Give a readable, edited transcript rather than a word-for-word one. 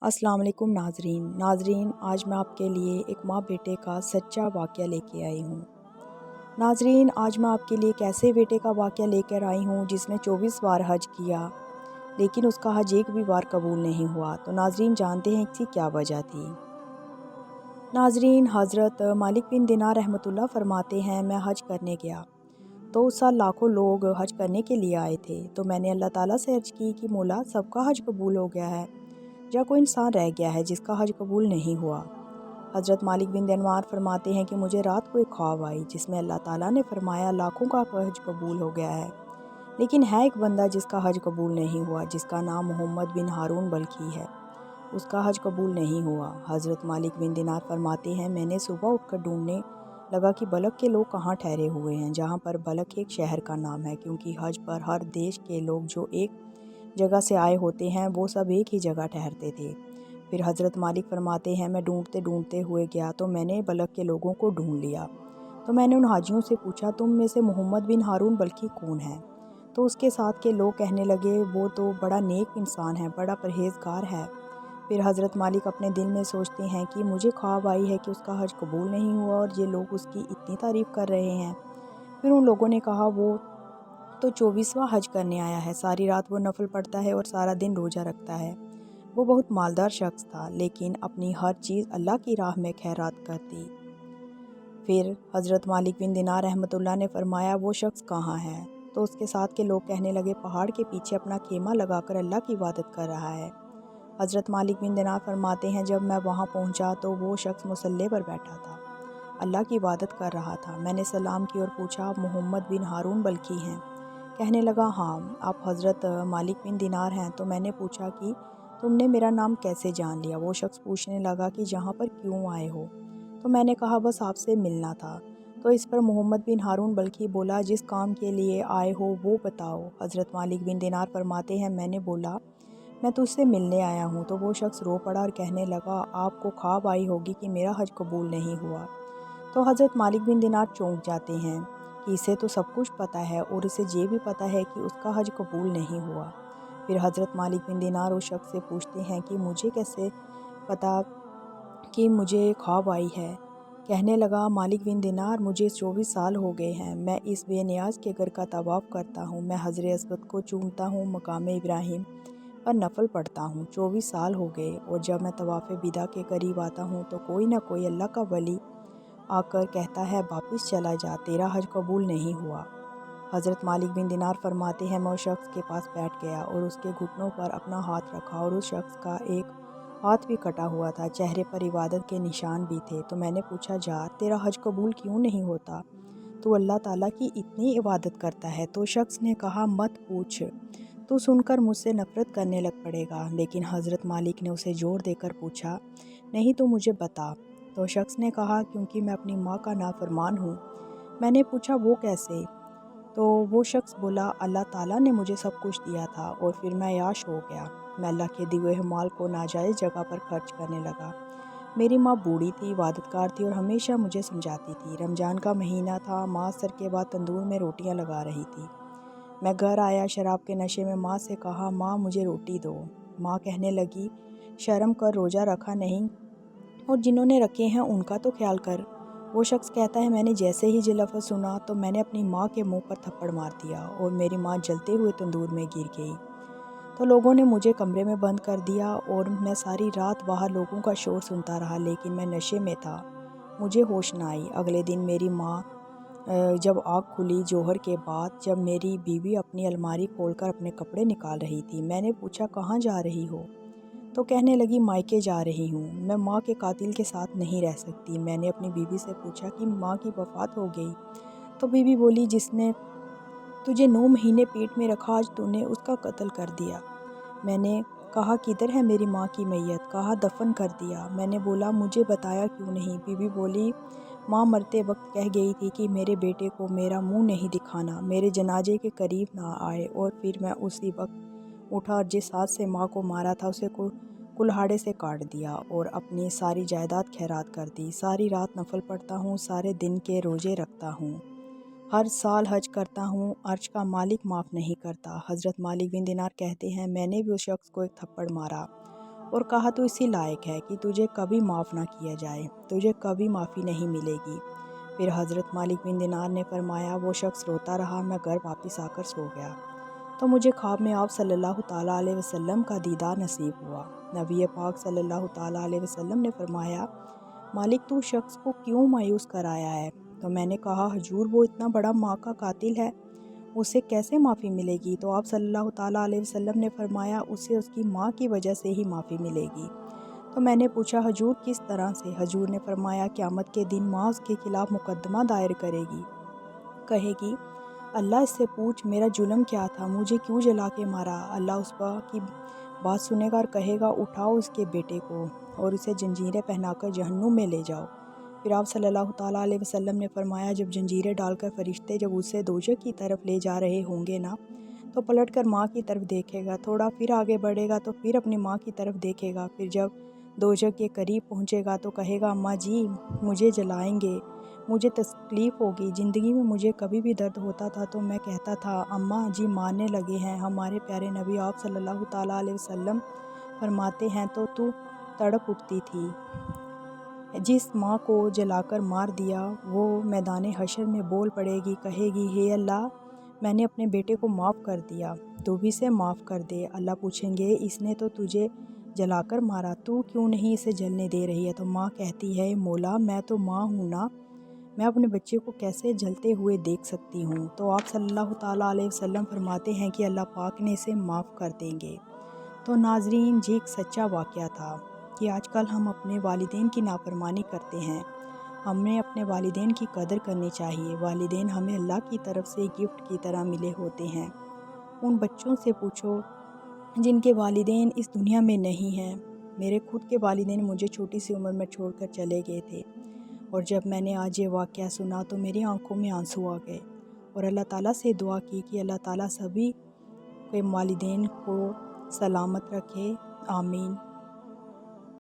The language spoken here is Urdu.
السلام علیکم ناظرین آج میں آپ کے لیے ایک ماں بیٹے کا سچا واقعہ لے کے آئی ہوں۔ ناظرین آج میں آپ کے لیے ایک ایسے بیٹے کا واقعہ لے کر آئی ہوں جس نے 24 بار حج کیا لیکن اس کا حج ایک بھی بار قبول نہیں ہوا۔ تو ناظرین جانتے ہیں اس کی کیا وجہ تھی۔ ناظرین حضرت مالک بن دینار رحمۃ اللہ فرماتے ہیں میں حج کرنے گیا تو اس سال لاکھوں لوگ حج کرنے کے لیے آئے تھے، تو میں نے اللہ تعالیٰ سے عرض کی کہ مولا سب کا حج قبول ہو گیا ہے یا کوئی انسان رہ گیا ہے جس کا حج قبول نہیں ہوا۔ حضرت مالک بن دینار فرماتے ہیں کہ مجھے رات کو ایک خواب آئی جس میں اللہ تعالیٰ نے فرمایا لاکھوں کا حج قبول ہو گیا ہے لیکن ہے ایک بندہ جس کا حج قبول نہیں ہوا، جس کا نام محمد بن ہارون بلخی ہے، اس کا حج قبول نہیں ہوا۔ حضرت مالک بن دینار فرماتے ہیں میں نے صبح اٹھ کر ڈھونڈنے لگا کہ بلخ کے لوگ کہاں ٹھہرے ہوئے ہیں، جہاں پر بلخ ایک شہر کا نام ہے، کیونکہ حج پر ہر دیش کے لوگ جو ایک جگہ سے آئے ہوتے ہیں وہ سب ایک ہی جگہ ٹھہرتے تھے۔ پھر حضرت مالک فرماتے ہیں میں ڈھونڈتے ہوئے گیا تو میں نے بلخ کے لوگوں کو ڈھونڈ لیا، تو میں نے ان حاجیوں سے پوچھا تم میں سے محمد بن ہارون بلخی کون ہے؟ تو اس کے ساتھ کے لوگ کہنے لگے وہ تو بڑا نیک انسان ہے، بڑا پرہیزگار ہے۔ پھر حضرت مالک اپنے دل میں سوچتے ہیں کہ مجھے خواب آئی ہے کہ اس کا حج قبول نہیں ہوا اور یہ لوگ اس کی اتنی تعریف کر رہے ہیں۔ پھر ان لوگوں نے کہا وہ تو 24واں حج کرنے آیا ہے، ساری رات وہ نفل پڑھتا ہے اور سارا دن روزہ رکھتا ہے۔ وہ بہت مالدار شخص تھا لیکن اپنی ہر چیز اللہ کی راہ میں خیرات کر دی۔ پھر حضرت مالک بن دینار رحمۃ اللہ نے فرمایا وہ شخص کہاں ہے؟ تو اس کے ساتھ کے لوگ کہنے لگے پہاڑ کے پیچھے اپنا خیمہ لگا کر اللہ کی عبادت کر رہا ہے۔ حضرت مالک بن دینار فرماتے ہیں جب میں وہاں پہنچا تو وہ شخص مصلی پر بیٹھا تھا، اللہ کی عبادت کر رہا تھا۔ میں نے سلام کی اور پوچھا آپ محمد بن ہارون بلخی ہیں؟ کہنے لگا ہاں آپ حضرت مالک بن دینار ہیں۔ تو میں نے پوچھا کہ تم نے میرا نام کیسے جان لیا؟ وہ شخص پوچھنے لگا کہ یہاں پر کیوں آئے ہو؟ تو میں نے کہا بس آپ سے ملنا تھا۔ تو اس پر محمد بن ہارون بلخی بولا جس کام کے لیے آئے ہو وہ بتاؤ۔ حضرت مالک بن دینار فرماتے ہیں میں نے بولا میں تجھ سے ملنے آیا ہوں۔ تو وہ شخص رو پڑا اور کہنے لگا آپ کو خواب آئی ہوگی کہ میرا حج قبول نہیں ہوا۔ تو حضرت مالک بن دینار چونک جاتے ہیں کہ اسے تو سب کچھ پتہ ہے اور اسے یہ بھی پتہ ہے کہ اس کا حج قبول نہیں ہوا۔ پھر حضرت مالک بن دینار اس شخص سے پوچھتے ہیں کہ مجھے کیسے پتہ کہ مجھے خواب آئی ہے؟ کہنے لگا مالک بن دینار مجھے 24 سال ہو گئے ہیں، میں اس بے نیاز کے گھر کا طواف کرتا ہوں، میں حجر اسود کو چومتا ہوں، مقام ابراہیم پر نفل پڑھتا ہوں، 24 سال ہو گئے، اور جب میں طواف وداع کے قریب آتا ہوں تو کوئی نہ کوئی اللہ کا ولی آ کر کہتا ہے واپس چلا جا، تیرا حج قبول نہیں ہوا۔ حضرت مالک بن دینار فرماتے ہیں میں اس شخص کے پاس بیٹھ گیا اور اس کے گھٹنوں پر اپنا ہاتھ رکھا اور اس شخص کا ایک ہاتھ بھی کٹا ہوا تھا، چہرے پر عبادت کے نشان بھی تھے۔ تو میں نے پوچھا جا تیرا حج قبول کیوں نہیں ہوتا؟ تو اللہ تعالیٰ کی اتنی عبادت کرتا ہے؟ تو شخص نے کہا مت پوچھ، تو سن کر مجھ سے نفرت کرنے لگ پڑے گا۔ لیکن حضرت مالک نے اسے زور دے کر پوچھا نہیں تو مجھے بتا۔ تو شخص نے کہا کیونکہ میں اپنی ماں کا نافرمان ہوں۔ میں نے پوچھا وہ کیسے؟ تو وہ شخص بولا اللہ تعالیٰ نے مجھے سب کچھ دیا تھا اور پھر میں عیاش ہو گیا، میں اللہ کے دیے ہوئے مال کو ناجائز جگہ پر خرچ کرنے لگا۔ میری ماں بوڑھی تھی، عبادت کار تھی اور ہمیشہ مجھے سمجھاتی تھی۔ رمضان کا مہینہ تھا، ماں عصر کے بعد تندور میں روٹیاں لگا رہی تھی۔ میں گھر آیا، شراب کے نشے میں ماں سے کہا ماں مجھے روٹی دو۔ ماں کہنے لگی شرم کر، روزہ رکھا نہیں اور جنہوں نے رکھے ہیں ان کا تو خیال کر۔ وہ شخص کہتا ہے میں نے جیسے ہی یہ لفظ سنا تو میں نے اپنی ماں کے منہ پر تھپڑ مار دیا اور میری ماں جلتے ہوئے تندور میں گر گئی۔ تو لوگوں نے مجھے کمرے میں بند کر دیا اور میں ساری رات باہر لوگوں کا شور سنتا رہا، لیکن میں نشے میں تھا، مجھے ہوش نہ آئی۔ اگلے دن میری ماں جب آنکھ کھلی ظہر کے بعد، جب میری بیوی اپنی الماری کھول کر اپنے کپڑے نکال رہی تھی، میں نے پوچھا کہاں جا رہی ہو؟ تو کہنے لگی مائکے جا رہی ہوں، میں ماں کے قاتل کے ساتھ نہیں رہ سکتی۔ میں نے اپنی بیوی سے پوچھا کہ ماں کی وفات ہو گئی؟ تو بیوی بولی جس نے تجھے 9 مہینے پیٹ میں رکھا آج تو نے اس کا قتل کر دیا۔ میں نے کہا کدھر ہے میری ماں کی میت؟ کہا دفن کر دیا۔ میں نے بولا مجھے بتایا کیوں نہیں؟ بیوی بولی ماں مرتے وقت کہہ گئی تھی کہ میرے بیٹے کو میرا منہ نہیں دکھانا، میرے جنازے کے قریب نہ آئے، اور پھر میں اسی وقت اٹھا اور جس ہاتھ سے ماں کو مارا تھا اسے کلہاڑے سے کاٹ دیا اور اپنی ساری جائیداد خیرات کر دی۔ ساری رات نفل پڑھتا ہوں، سارے دن کے روزے رکھتا ہوں، ہر سال حج کرتا ہوں، عرش کا مالک معاف نہیں کرتا۔ حضرت مالک بن دینار کہتے ہیں میں نے بھی اس شخص کو ایک تھپڑ مارا اور کہا تو اسی لائق ہے کہ تجھے کبھی معاف نہ کیا جائے، تجھے کبھی معافی نہیں ملے گی۔ پھر حضرت مالک بن دینار نے فرمایا وہ شخص روتا رہا، میں گھر واپس آ کر سو گیا تو مجھے خواب میں آپ صلی اللہ تعالیٰ علیہ وسلم کا دیدار نصیب ہوا۔ نبی پاک صلی اللہ تعالیٰ علیہ وسلم نے فرمایا مالک تو شخص کو کیوں مایوس کرایا ہے؟ تو میں نے کہا حضور وہ اتنا بڑا ماں کا قاتل ہے، اسے کیسے معافی ملے گی؟ تو آپ صلی اللہ تعالیٰ علیہ وسلم نے فرمایا اسے اس کی ماں کی وجہ سے ہی معافی ملے گی۔ تو میں نے پوچھا حضور کس طرح سے؟ حضور نے فرمایا قیامت کے دن ماں اس کے خلاف مقدمہ دائر کرے گی، کہے گی اللہ اس سے پوچھ میرا جرم کیا تھا، مجھے کیوں جلا کے مارا؟ اللہ اس کی بات سنے گا اور کہے گا اٹھاؤ اس کے بیٹے کو اور اسے جنجیریں پہنا کر جہنم میں لے جاؤ۔ پھر آپ صلی اللہ تعالیٰ علیہ وسلم نے فرمایا جب جنجیریں ڈال کر فرشتے جب اسے دوزخ کی طرف لے جا رہے ہوں گے نا، تو پلٹ کر ماں کی طرف دیکھے گا، تھوڑا پھر آگے بڑھے گا تو پھر اپنی ماں کی طرف دیکھے گا، پھر جب دوزخ کے قریب پہنچے گا تو کہے گا اماں جی مجھے جلائیں گے، مجھے تکلیف ہوگی۔ زندگی میں مجھے کبھی بھی درد ہوتا تھا تو میں کہتا تھا اماں جی مارنے لگے ہیں۔ ہمارے پیارے نبی آپ صلی اللہ تعالیٰ علیہ وسلم فرماتے ہیں تو تڑپ اٹھتی تھی۔ جس ماں کو جلا کر مار دیا وہ میدان حشر میں بول پڑے گی، کہے گی ہے اللہ میں نے اپنے بیٹے کو معاف کر دیا، تو بھی اسے معاف کر دے۔ اللہ پوچھیں گے اس نے تو تجھے جلا کر مارا، تو کیوں نہیں اسے جلنے دے رہی ہے؟ تو ماں کہتی ہے مولا میں تو ماں ہوں نا، میں اپنے بچے کو کیسے جلتے ہوئے دیکھ سکتی ہوں؟ تو آپ صلی اللہ تعالیٰ علیہ وسلم فرماتے ہیں کہ اللہ پاک نے اسے معاف کر دیں گے۔ تو ناظرین یہ ایک سچا واقعہ تھا کہ آج کل ہم اپنے والدین کی نافرمانی کرتے ہیں، ہمیں اپنے والدین کی قدر کرنی چاہیے۔ والدین ہمیں اللہ کی طرف سے گفٹ کی طرح ملے ہوتے ہیں۔ ان بچوں سے پوچھو جن کے والدین اس دنیا میں نہیں ہیں۔ میرے خود کے والدین مجھے چھوٹی سی عمر میں چھوڑ کر چلے گئے تھے، اور جب میں نے آج یہ واقعہ سنا تو میری آنکھوں میں آنسو آ گئے، اور اللہ تعالیٰ سے دعا کی کہ اللہ تعالیٰ سبھی کے والدین کو سلامت رکھے، آمین۔